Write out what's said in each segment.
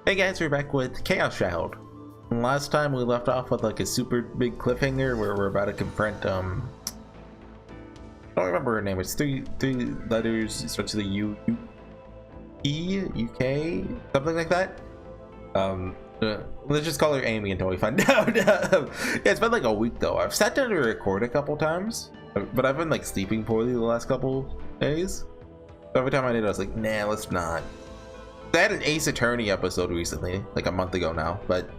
Hey guys, we're back with Chaos Child. Last time we left off with like a super big cliffhanger where we're about to confront I don't remember her name. It's three letters. It starts with a U, UK, something like that. Let's just call her Amy until we find out. Yeah, it's been like a week though. I've sat down to record a couple times, but I've been like sleeping poorly the last couple days. So every time I did, I was like, nah, let's not. I had an Ace Attorney episode recently, like a month ago now, but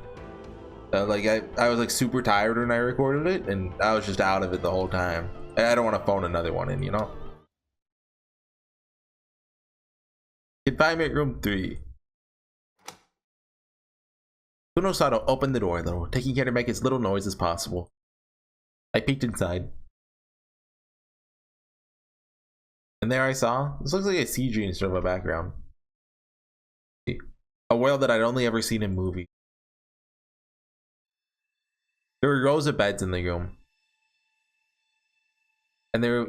like I was like super tired when I recorded it, and I was just out of it the whole time. I don't want to phone another one in, you know. Confinement room 3. Kunosato opened the door a little, taking care to make as little noise as possible. I peeked inside, and there I saw, this looks like a CG instead of a background. A world that I'd only ever seen in movies. There were rows of beds in the room, and there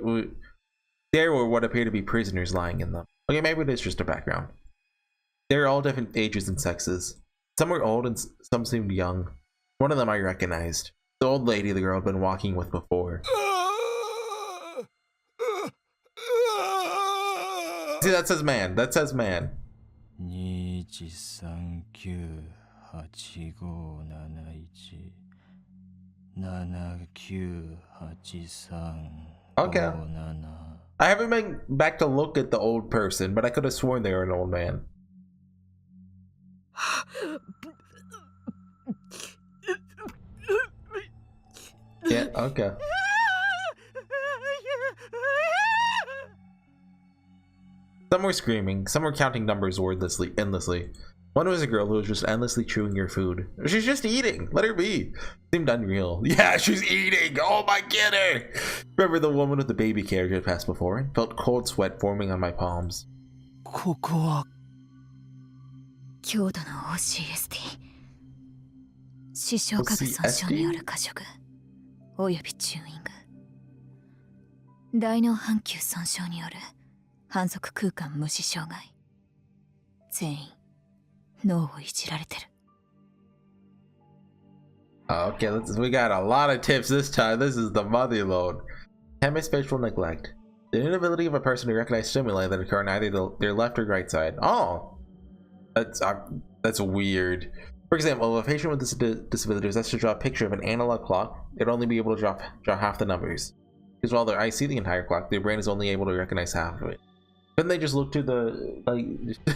were what appeared to be prisoners lying in them. Okay, maybe it's just a background. They were all different ages and sexes. Some were old and some seemed young. One of them I recognized. The old lady the girl had been walking with before. See, that says man. That says man. 2179987993. Okay. I haven't been back to look at the old person, but I could have sworn they were an old man. Yeah, okay. Some were screaming, some were counting numbers wordlessly, endlessly. One was a girl who was just endlessly chewing her food. She's just eating. Let her be. Seemed unreal. Yeah, she's eating. Oh my, get her. Remember the woman with the baby carriage I passed before? I felt cold sweat forming on my palms. ここは強度の OCSD 視床下部損傷による過食およびチューイング大脳半球損傷による反則空間無視障害全員脳をいじられてる Okay, we got a lot of tips this time. This is the mother load. Hemispatial neglect. The inability of a person to recognize stimuli that occur on either their left or right side. Oh, that's weird. For example, if a patient with this disability was asked to draw a picture of an analog clock, they'd only be able to draw half the numbers. Because while their eyes see the entire clock, their brain is only able to recognize half of it. Couldn't they just look to the, like,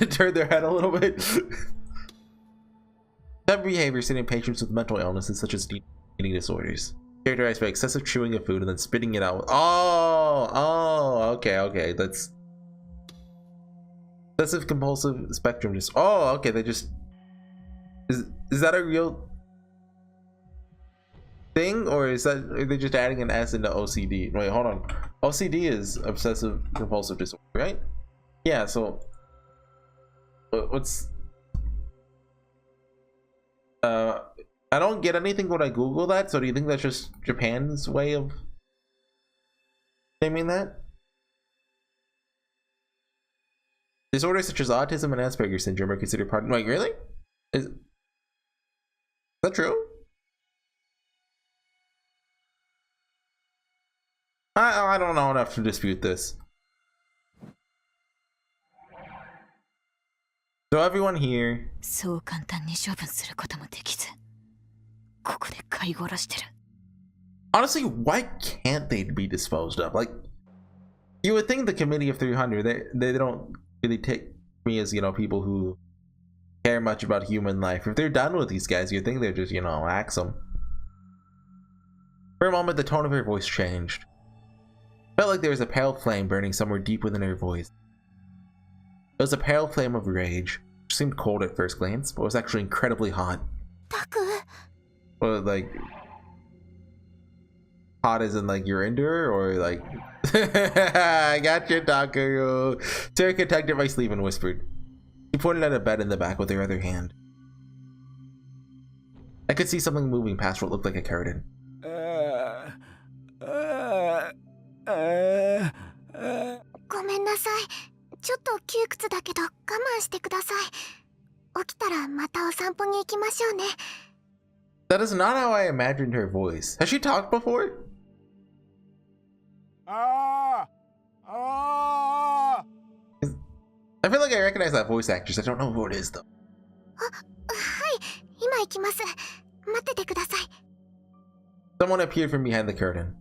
turn their head a little bit? That behavior seen in patients with mental illnesses such as eating disorders, characterized by excessive chewing of food and then spitting it out. Okay, that's obsessive compulsive spectrum. Just okay, they just is that a real thing, or are they just adding an S into OCD? Wait, hold on. OCD is obsessive compulsive disorder, right? Yeah. So what's I don't get anything when I Google that, so do you think that's just Japan's way of naming that? Disorders such as autism and Asperger's syndrome are considered part. Wait, really? Is that true? I don't know enough to dispute this. So everyone here. そう簡単に処分することもできずここで飼い殺してる Honestly, why can't they be disposed of? Like, you would think the Committee of 300, they don't really take me as, you know, people who care much about human life. If they're done with these guys, you'd think they'd just, you know, axe them. For a moment, the tone of her voice changed. Felt like there was a pale flame burning somewhere deep within her voice. It was a pale flame of rage, which seemed cold at first glance, but was actually incredibly hot. Well, like, hot as in like you're into her, or like I got you, Taku. Sarika tugged at my sleeve and whispered. She pointed at a bed in the back with her other hand. I could see something moving past what looked like a curtain. ごめんなさい。ちょっと窮屈だけど我慢してください。起きたらまたお散歩に行きましょうね。 That is not how I imagined her voice. Has she talked before? I feel like I recognize that voice actress. I don't know who it is though. はい、今行きます。待っててください。 Someone appeared from behind the curtain.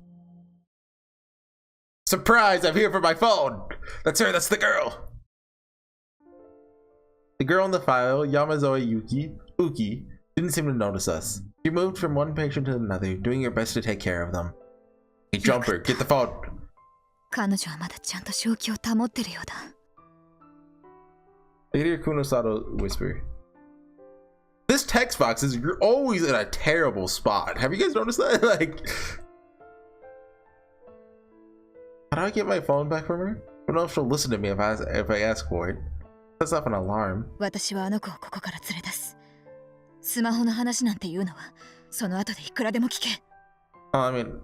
Surprise! I'm here for my phone! That's her, that's the girl! The girl in the file, Yamazoe Uki, didn't seem to notice us. She moved from one patient to another, doing her best to take care of them. Hey, Jumper, get the phone! 彼女はまだちゃんと正気を保ってるようだ。I hear Kunosato whisper. This text box is you're always in a terrible spot. Have you guys noticed that? Like, how do I get my phone back from her? I don't know if she'll listen to me if I ask for it. That's not an alarm. 私はあの子をここから連れ出す。スマホの話なんて言うのはその後でいくらでも聞け。I mean,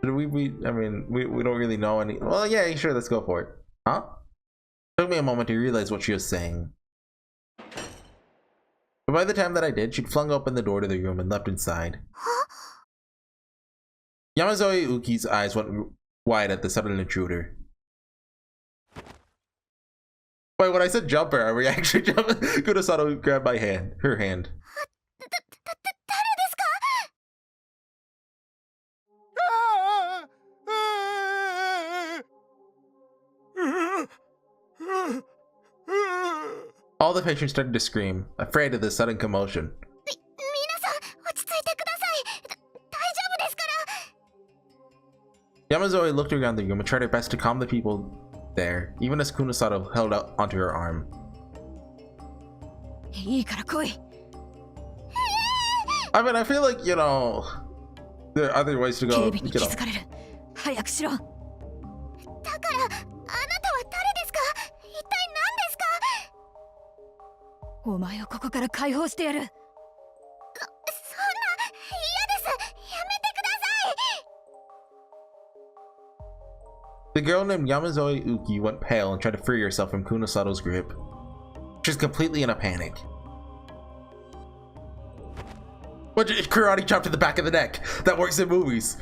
we don't really know any. Well, yeah, sure, let's go for it. Huh? It took me a moment to realize what she was saying. But by the time that I did, she'd flung open the door to the room and leapt inside. Yamazoe Uki's eyes went wide at the sudden intruder. Wait, when I said jumper, are we actually jumping? Kunosato grabbed my hand, her hand. 誰ですか? All the patients started to scream, afraid of the sudden commotion. 皆さん、落ち着いてください。大丈夫ですから。 Yamazoe looked around the room and tried her best to calm the people there, even as Kunosato held out onto her arm. いいから来い。I mean, I feel like, you know, there are other ways to go. 警備に気づかれる。早くしろ。だから、あなたは誰ですか? 一体何ですか? お前をここから解放してやる。そんな、嫌です。やめてください。 The girl named Yamazoe Uki went pale and tried to free herself from Kunosato's grip. She's completely in a panic. What? Karate chop to the back of the neck. That works in movies.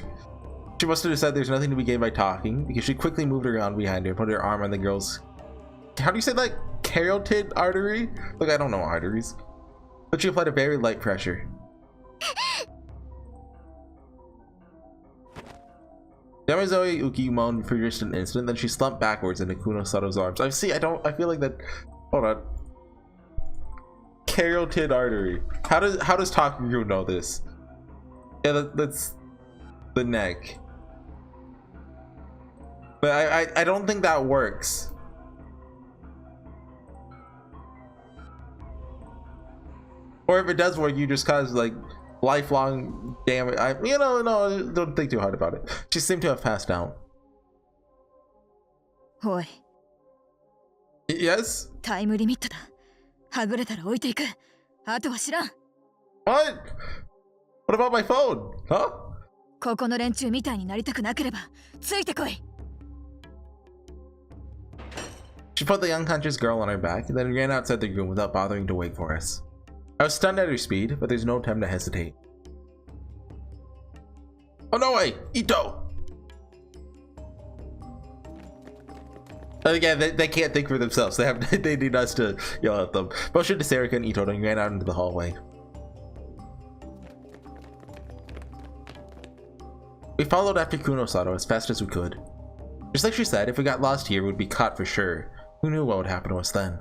She must have said there's nothing to be gained by talking, because she quickly moved around behind her and put her arm on the girl's... How do you say that? Carotid artery? Look, I don't know arteries. But she applied a very light pressure. Yamazoe Uki moaned for just an instant, then she slumped backwards into Kunosato's arms. I feel like that... Hold on. Carotid artery. How does Takuru know this? Yeah, that's the neck. But I don't think that works. Or if it does work, you just cause like lifelong damage. No, don't think too hard about it. She seemed to have passed out. おい。 Yes? タイムリミットだ。はぐれたら置いていく。あとは知らん。 What? What about my phone? Huh? ここの連中みたいになりたくなければついてこい。 She put the unconscious girl on her back and then ran outside the room without bothering to wait for us. I was stunned at her speed, but there's no time to hesitate. Oh no way! Ito! Again, they can't think for themselves. They need us to yell at them. Motioned to Sarika and Ito and ran out into the hallway. We followed after Kunosato as fast as we could. Just like she said, if we got lost here, we'd be caught for sure. Who knew what would happen to us then?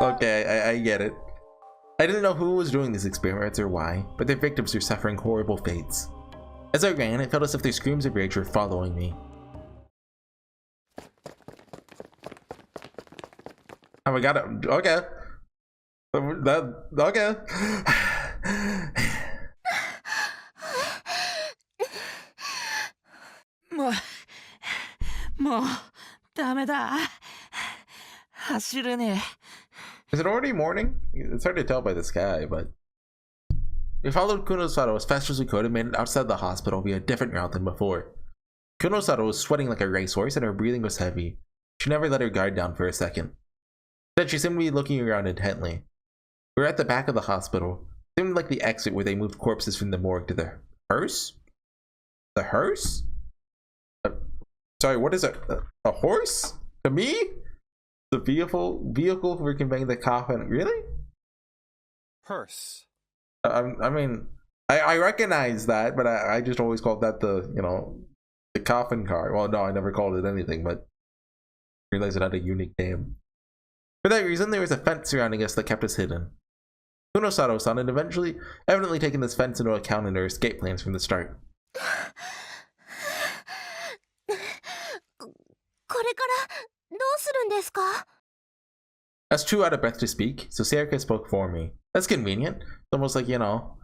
Okay, I get it. I didn't know who was doing these experiments or why, but their victims were suffering horrible fates. As I ran, it felt as if their screams of rage were following me. Oh my god, okay. Okay. もうダメだ。走れねえ。 Is it already morning? It's hard to tell by the sky, but We followed Kunosato as fast as we could and made it outside the hospital via a different route than before. Kunosato was sweating like a racehorse and her breathing was heavy. She never let her guard down for a second. Instead, she seemed to be looking around intently. We were at the back of the hospital. It seemed like the exit where they moved corpses from the morgue to the hearse? The hearse? Sorry, what is it? A horse? To me? The vehicle for conveying the coffin? Really? Hearse. I mean, I recognize that, but I just always called that the, you know, the coffin car. Well, no, I never called it anything, but I realized it had a unique name. For that reason, there was a fence surrounding us that kept us hidden. Kunosato-san had evidently taken this fence into account in her escape plans from the start. これからどうするんですか? I was too out of breath to speak, so Sayaka spoke for me. That's convenient. It's almost like, you know,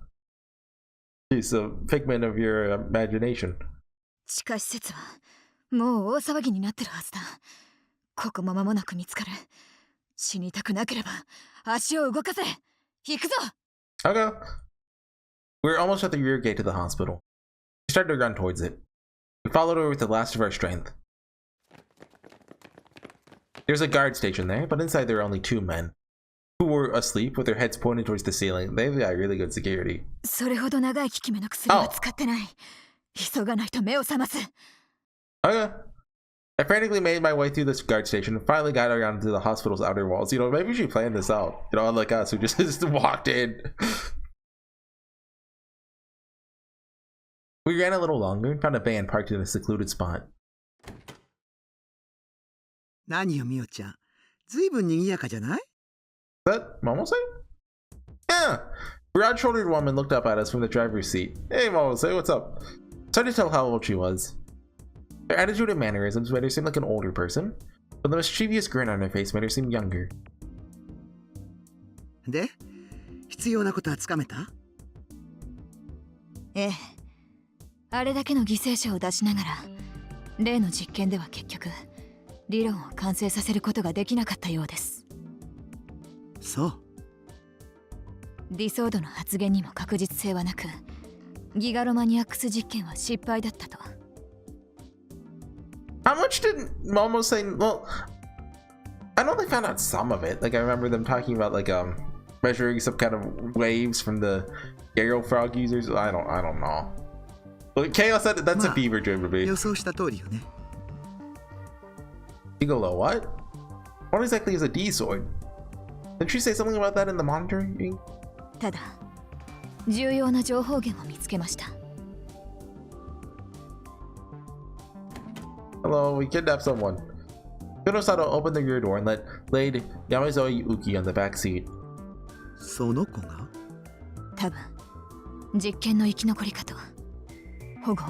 she's a figment of your imagination. 地下施設はもう大騒ぎになってるはずだ。ここも間もなく見つかる。死にたくなければ足を動かせ。行くぞ。 Okay. We were almost at the rear gate to the hospital. We started to run towards it. We followed her with the last of our strength. There's a guard station there, but inside there were only 2 men, who were asleep with their heads pointed towards the ceiling. They've got really good security. それほど長い効き目の薬は使ってない。急がないと目を覚ます。 Okay. I frantically made my way through this guard station and finally got around to the hospital's outer walls. You know, maybe we should plan this out. You know, unlike us who just walked in. We ran a little longer and found a van parked in a secluded spot. 何よ、みおちゃん。ずいぶん賑やかじゃない? Is that Momose? Yeah. Broad-shouldered woman looked up at us from the driver's seat. Hey, Momose, what's up? It's hard to tell how old she was. Her attitude and mannerisms made her seem like an older person, but the mischievous grin on her face made her seem younger. で、必要なことはつかめた? ええ。あれだけの犠牲者を出しながら、例の実験では結局、理論を完成させることができなかったようです。そう。ディソードの発言にも確実性はなく、ギガロマニアックス実験は失敗だったと。How much did Momo say? Well, I know they found out some of it. Like I remember them talking about like measuring some kind of waves from the Garo frog users. I don't know. Well, Chaos said that's a fever dream to me. 予想した通りよね。Gigolo, what? What exactly is a D sword? Didn't she say something about that in the monitoring? ただ、重要な情報源を見つけました。Hello, we kidnapped someone. Kunosato opened the rear door and laid Yamazoe Yuki on the back seat. その子が? 多分、実験の生き残りかと。保護。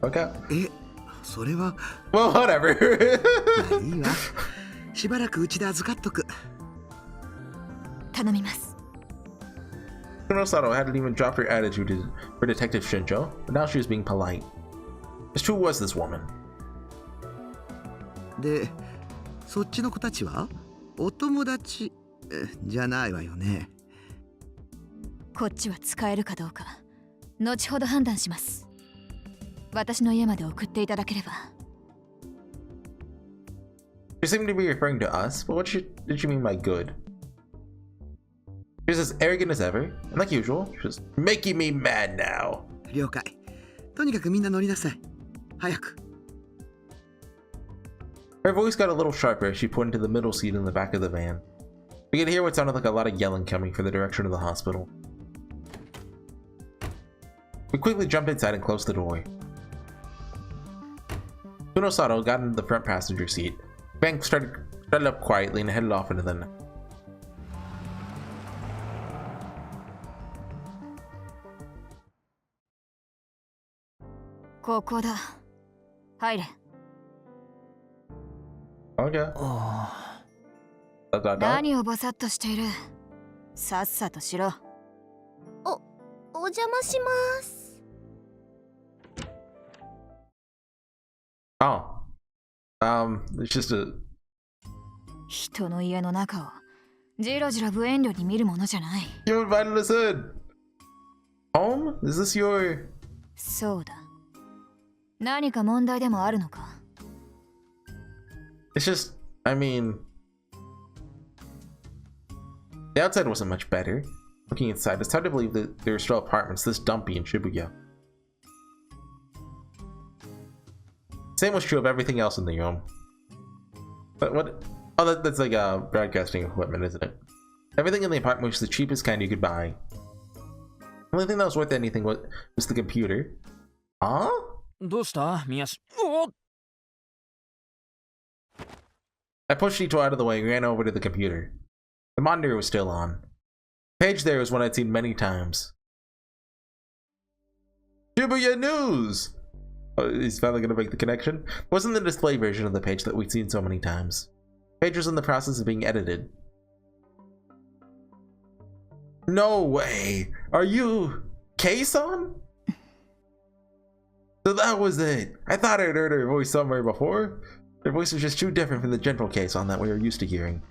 Okay. え、それは。Well, whatever. まあいいわ。しばらくうちで預かっとく。頼みます。Kunosato hadn't even dropped her attitude for Detective Shinjo, but now she was being polite. Just who was this woman? で、そっちの子たちはお友達じゃないわよね。こっちは使えるかどうか、後ほど判断します。私の家まで送っていただければ。She seemed to be referring to us, but what did she mean by good? She was as arrogant as ever, and like usual, she was making me mad now. 了解。とにかくみんな乗りなさい。早く。Her voice got a little sharper as she pointed to the middle seat in the back of the van. We could hear what sounded like a lot of yelling coming from the direction of the hospital. We quickly jumped inside and closed the door. Kunosato got into the front passenger seat. Bank started up quietly and headed off into the night. ここだ。入れ。Okay. 何をぼさっとしている。さっさとしろ。お邪魔します。Oh. It's just a... 人の家の中をじろじろ無遠慮に見るものじゃない。 You invited us in. Home? Is this your... そうだ。何か問題でもあるのか？ It's just, I mean... The outside wasn't much better. Looking inside, it's hard to believe that there are still apartments this dumpy in Shibuya. Same was true of everything else in the room. But what? Oh, that's like broadcasting equipment, isn't it? Everything in the apartment was the cheapest kind you could buy. The only thing that was worth anything was the computer. Huh? どうした宮下。おっ I pushed Ito out of the way and ran over to the computer. The monitor was still on. The page there was one I'd seen many times. Shibuya News! Oh, he's finally gonna make the connection. It wasn't the display version of the page that we'd seen so many times. The page was in the process of being edited. No way! Are you Kei-san? So that was it. I thought I'd heard her voice somewhere before. Her voice was just too different from the gentle Kei-san that we were used to hearing.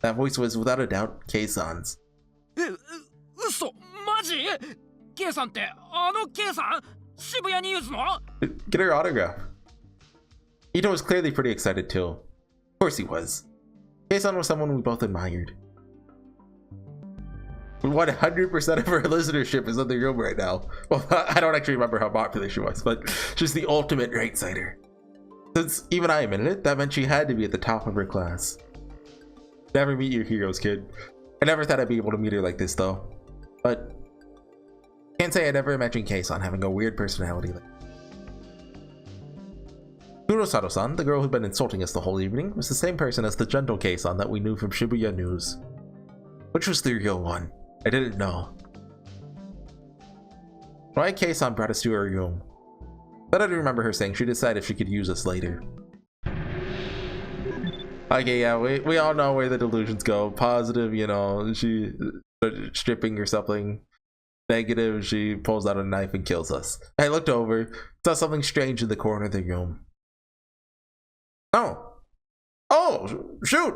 That voice was without a doubt Kei-san's. 嘘マジ K さんってあの K さん渋谷ニュースの Get her autograph. Ito was clearly pretty excited too. Of course he was. Kei-san was someone we both admired. 100% of her listenership is in the room right now. Well, I don't actually remember how popular she was, but she's the ultimate right-sider. Since even I admitted it, that meant she had to be at the top of her class. Never meet your heroes, kid. I never thought I'd be able to meet her like this, though. But can't say I'd ever imagined Kei-san having a weird personality like Kurosato-san, the girl who'd been insulting us the whole evening, was the same person as the gentle Kei-san that we knew from Shibuya News. Which was the real one? I didn't know. Why Kei-san brought us to her room? But I remember her saying she'd decide if she could use us later. Okay, yeah, we all know where the delusions go. Positive, you know, she stripping or something. Negative, she pulls out a knife and kills us. I looked over, saw something strange in the corner of the room. Oh, shoot!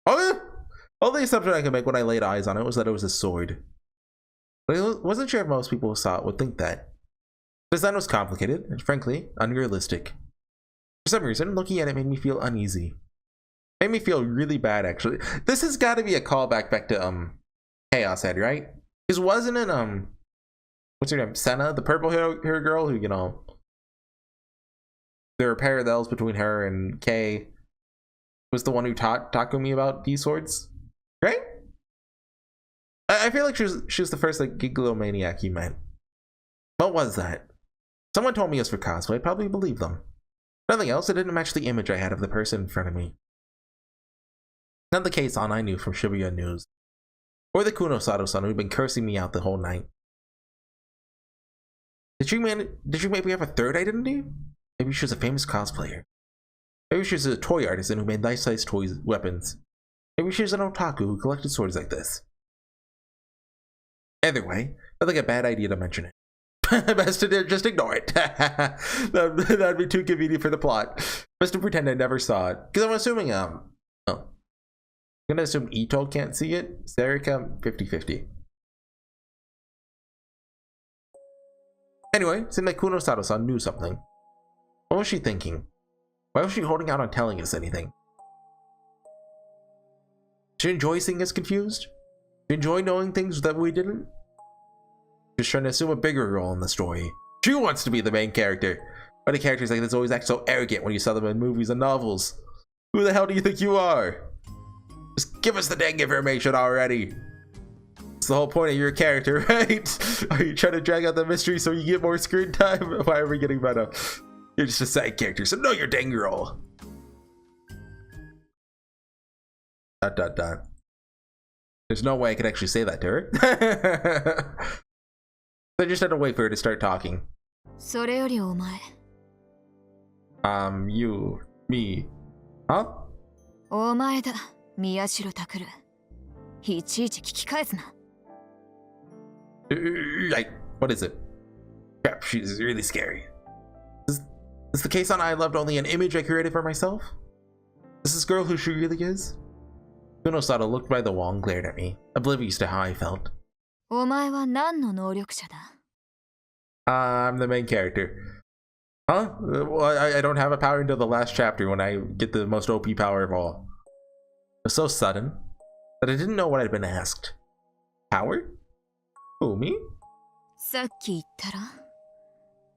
Okay. Only assumption I could make when I laid eyes on it was that it was a sword. But I wasn't sure if most people who saw it would think that. The design was complicated and frankly unrealistic. For some reason, looking at it made me feel uneasy. Made me feel really bad, actually. This has got to be a callback back to Chaos Head, right? Because wasn't it what's her name? Senna, the purple hair girl who, you know, there are parallels between her and Kei, was the one who taught Takumi about these swords, right? I feel like she was the first like gigalomaniac he met. What was that? Someone told me it was for cosplay. I'd probably believe them. Nothing else, it didn't match the image I had of the person in front of me. Not the Kei-san I knew from Shibuya News. Or the Kurosato-san who'd been cursing me out the whole night. Did you maybe have a third identity? Maybe she was a famous cosplayer. Maybe she was a toy artisan who made life-size toys weapons. Maybe she was an otaku who collected swords like this. Either way, I think a bad idea to mention it. Best to just ignore it. That'd be too convenient for the plot. Best to pretend I never saw it. Because I'm assuming, I'm gonna assume Ito can't see it. Sarika, 50-50. Anyway, seemed like Kurosato-san knew something. What was she thinking? Why was she holding out on telling us anything? Did she enjoy seeing us confused? Did she enjoy knowing things that we didn't? Just trying to assume a bigger role in the story. She wants to be the main character. Why do characters like this always act so arrogant when you saw them in movies and novels? Who the hell do you think you are? Just give us the dang information already. It's the whole point of your character, right? Are you trying to drag out the mystery so you get more screen time? Why are we getting meta? You're just a side character, so know your dang role. ... There's no way I could actually say that to her. I just had to wait for her to start talking. それよりお前。You, me, huh? お前だ、宮代拓。いちいち聞き返すな。Like, what is it? Crap, she's really scary. Is the Kei-san I loved only an image I created for myself? Is this girl who she really is? Kunosato looked by the wall and glared at me, oblivious to how I felt. お前は何の能力者だ？ I'm the main character. Huh? Well, I don't have a power until the last chapter when I get the most OP power of all. It was so sudden that I didn't know what I'd been asked. Power? Who, me? さっき言ったろ。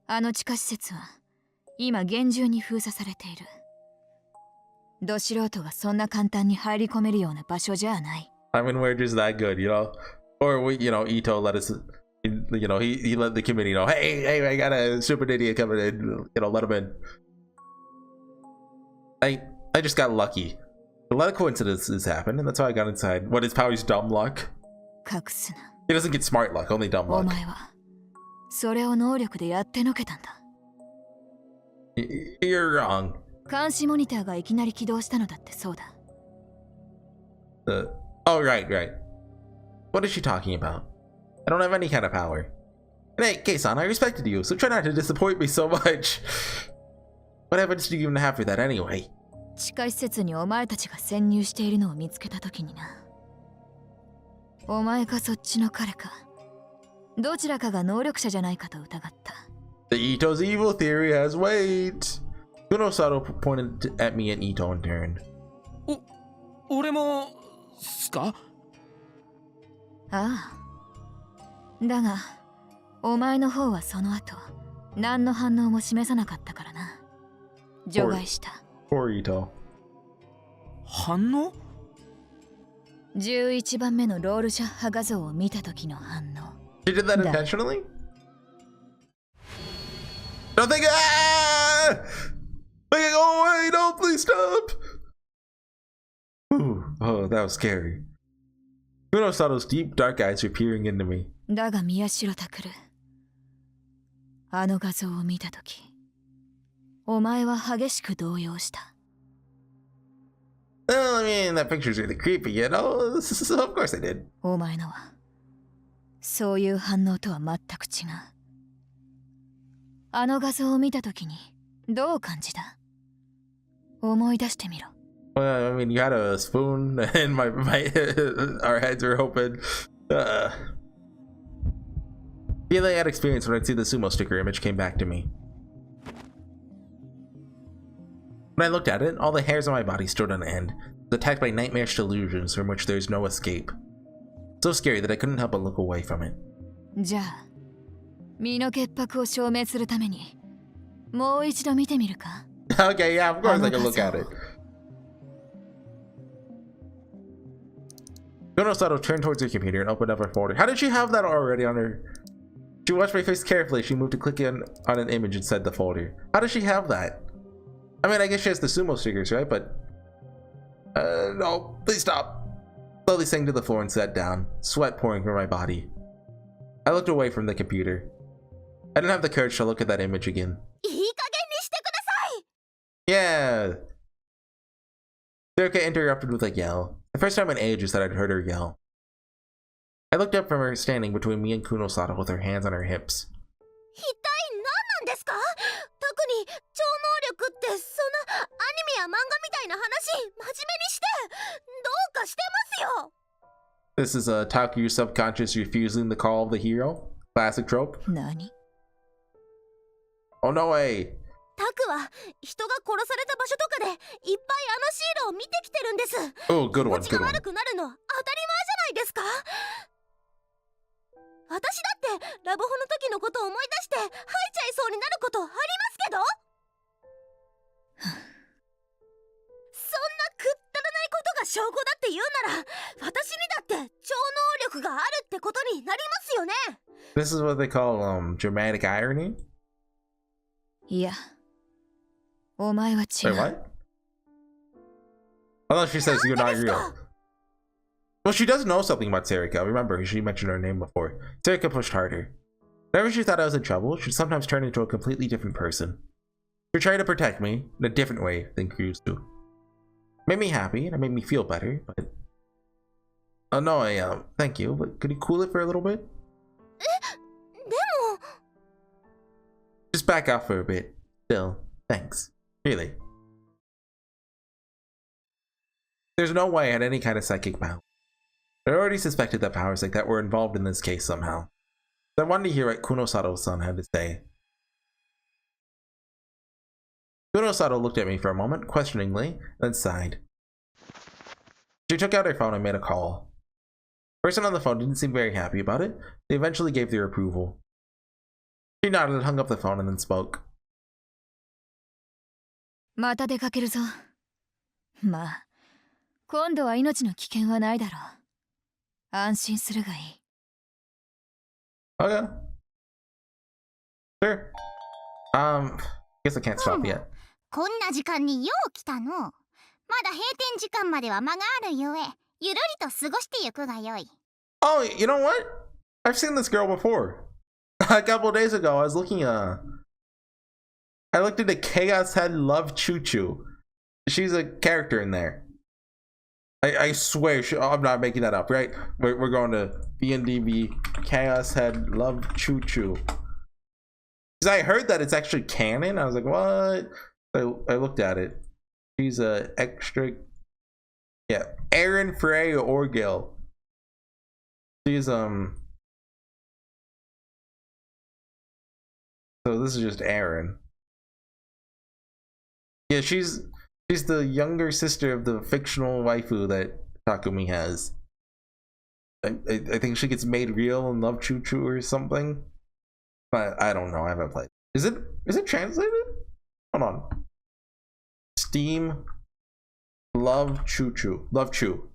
あの地下施設は今厳重に封鎖されている。ど素人がそんな簡単に入り込めるような場所じゃない。I mean, we're just that good, you know? Or we, you know, Ito let us, you know, he let the committee know, hey, I got a super idiot coming in, you know, let him in. I just got lucky. A lot of coincidences happened, and that's how I got inside. What, his power's dumb luck? 隠すな。 He doesn't get smart luck, only dumb お luck. 前はそれを能力でやってのけたんだ。You're wrong. 監視モニターがいきなり起動したのだってそうだ。Oh, right. What is she talking about? I don't have any kind of power. And hey, Kei-san, I respected you, so try not to disappoint me so much. What evidence do you even have for that anyway? 地下施設にお前たちが潜入しているのを見つけたときにな。お前かそっちの彼か、どちらかが能力者じゃないかと疑った。The Ito's evil theory has weight. Kunosato pointed at me and Ito in turn. 俺もすか？ああ。だが、お前の方はその後、何の反応も示さなかったからな。除外した。Poor Ito. 反応11番目のロールシャッハ画像を見た時の反応。She did that intentionally? Don't think. Ah! Like, go away! No, please stop! Ooh, oh, that was scary. Kunosato's deep, dark eyes were peering into me. だが宮代拓、あの画像を見た時、お前は激しく動揺した。Well, I mean, that picture's really creepy, you know? So of course I did. お前のはそういう反応とは全く違う。あの画像を見た時にどう感じた？思い出してみろ。Well, I mean, you had a spoon and my our heads were open. Feeling I had experienced when I'd see the sumo sticker image came back to me. When I looked at it, all the hairs on my body stood on end, attacked by nightmarish delusions from which there is no escape. So scary that I couldn't help but look away from it. じゃあ、身の潔白を証明するために、もう一度見てみるか？ Okay, yeah, of course I can look at it. Kunosato turned towards her computer and opened up her folder. How did she have that already on her? She watched my face carefully. She moved to click on an image inside the folder. How does she have that? I mean, I guess she has the sumo stickers, right? But no, please stop. Slowly sank to the floor and sat down, sweat pouring from my body. I looked away from the computer. I didn't have the courage to look at that image again. いい加減にしてください。 Yeah. Suruka interrupted with a yell. The first time in ages that I'd heard her yell. I looked up from her standing between me and Kunosato with her hands on her hips. 一体何なんですか？特に超能力ってそんなアニメや漫画みたいな話真面目にしてどうかしてますよ。 This is a Taku's subconscious refusing the call of the hero. Classic trope. 何？ Oh, no way. タクは人が殺された場所とかでいっぱいあのシールを見てきてるんです。 Oh, good 気 one, 持ち good が one. 悪くなるの当たり前じゃないですか。私だってラブホの時のことを思い出して吐いちゃいそうになることありますけどそんなくったらないことが証拠だって言うなら私にだって超能力があるってことになりますよね。 This is what they call dramatic irony. いや、お前は違 Wait, う。 what? Unless she says you're not real. Well, she does know something about Serika. Remember, she mentioned her name before. Serika pushed harder. Whenever she thought I was in trouble, she'd sometimes turn into a completely different person. She tried to protect me in a different way than Cruz do. Made me happy and it made me feel better, but... Oh no, thank you, but could you cool it for a little bit? でも Just back off for a bit. Still, thanks. Really. There's no way I had any kind of psychic power. I already suspected that powers like that were involved in this case somehow. So I wanted to hear what Kunosato-san had to say. Kunosato looked at me for a moment, questioningly, then sighed. She took out her phone and made a call. The person on the phone didn't seem very happy about it. They eventually gave their approval. She nodded and hung up the phone and then spoke. また出かけるぞ。まあ、今度は命の危険はないだろう。安心するがいい。Okay. Sure. Guess I can't stop yet. こんな時間によう来たの。まだ閉店時間までは間があるゆえ、ゆるりと過ごしてゆくがよい。Oh, you know what? I've seen this girl before. A couple days ago, I was looking, I looked into Chaos Head Love Choo Choo. She's a character in there. I swear, I'm not making that up, right? We're going to BNDB Chaos Head Love Choo Choo. Because I heard that it's actually canon. I was like, what? I looked at it. She's a extra. Yeah, Aaron Frey Orgil. She's So this is just Aaron. Yeah, she's the younger sister of the fictional waifu that Takumi has. I think she gets made real in Love Choo Choo or something. But I don't know. I haven't played. Is it translated? Hold on. Steam Love Choo Choo. Love Choo.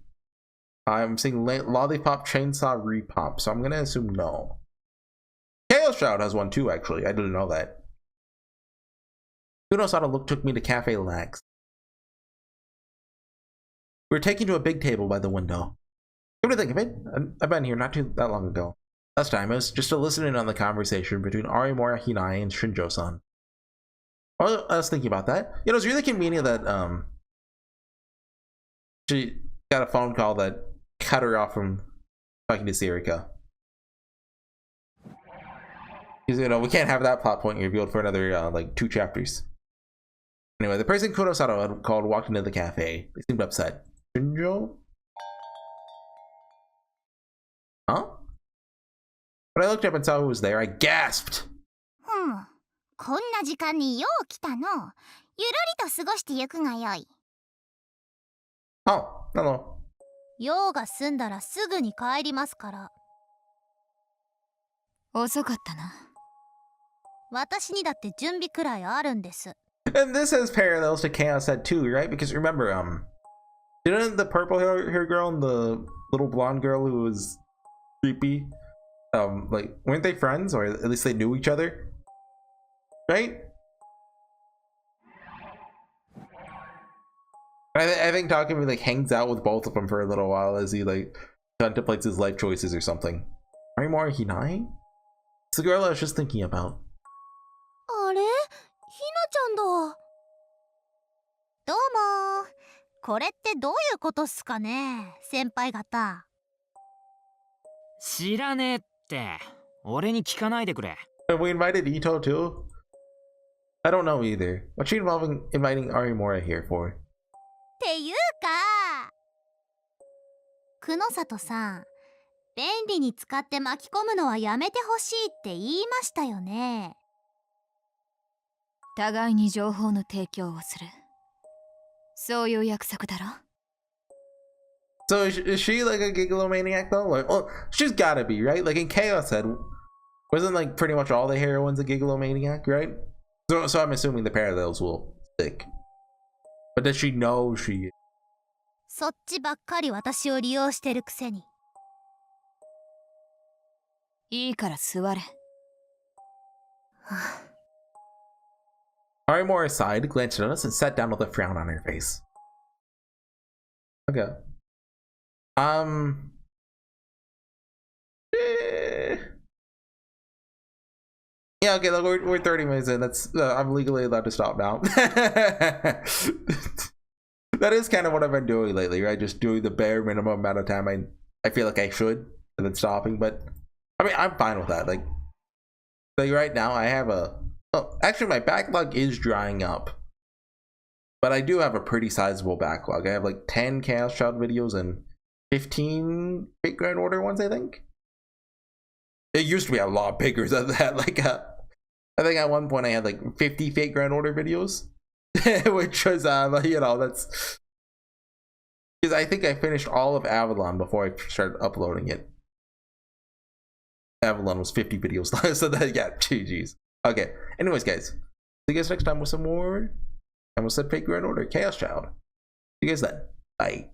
I'm seeing Lollipop Chainsaw Repop, so I'm gonna assume no. Chaos Shroud has one too, actually. I didn't know that. Kunosato took me to Cafe Lax. We were taken to a big table by the window. Come to think of it, I've been here not that long ago. Last time I was just listening on the conversation between Arimura Hinai and Shinjo-san. I was thinking about that. You know, it's really convenient that she got a phone call that cut her off from talking to Sirika. Because, you know, we can't have that plot point revealed for another like 2 chapters. Anyway, the person Kunosato had called walked into the cafe. They seemed upset. Shinjo? Huh? When I looked up and saw who was there, I gasped. こんな時間によう来たの。ゆるりと過ごしてゆくがよい。Oh, hello. 用が済んだらすぐに帰りますから。遅かったな。私にだって準備くらいあるんです。 And this has parallels to Chaos Head too, right? Because remember, didn't the purple hair girl and the little blonde girl who was creepy, like, weren't they friends, or at least they knew each other, right? I think Takumi like hangs out with both of them for a little while as he like contemplates his life choices or something. Arimura Hinai? It's the girl I was just thinking about. あれ、ひなちゃんだ。どうも。これってどういうことっすかね、先輩方。知らねえって。俺に聞かないでくれ。Have we invited Ito too? I don't know either. What's she inviting Arimura here for? っていうか、久野里さん、便利に使って巻き込むのはやめてほしいって言いましたよね。互いに情報の提供をする。そういう約束だろ。So is she like a gigalomaniac though? Like, well, she's gotta be, right? Like in Chaos Head, wasn't like pretty much all the heroines a gigalomaniac, right? So I'm assuming the parallels will stick. But does she know she? そっちばっかり私を利用してるくせに。いいから座れ。Arimura sighed, glanced at us, and sat down with a frown on her face. Okay. Yeah, okay, look, we're 30 minutes in. That's I'm legally allowed to stop now. That is kind of what I've been doing lately, right? Just doing the bare minimum amount of time I feel like I should, and then stopping. But I mean, I'm fine with that. Like right now, I have a. Oh, actually, my backlog is drying up. But I do have a pretty sizable backlog. I have like 10 Chaos Child videos and 15 Fate Grand Order ones, I think. It used to be a lot bigger than that. Like, I think at one point I had like 50 Fate Grand Order videos, which was, you know, that's because I think I finished all of Avalon before I started uploading it. Avalon was 50 videos long, so that, yeah, GG's. Okay, anyways, guys, see you guys next time with some more. I almost said Fate Grand Order, Chaos Child. See you guys then. Bye.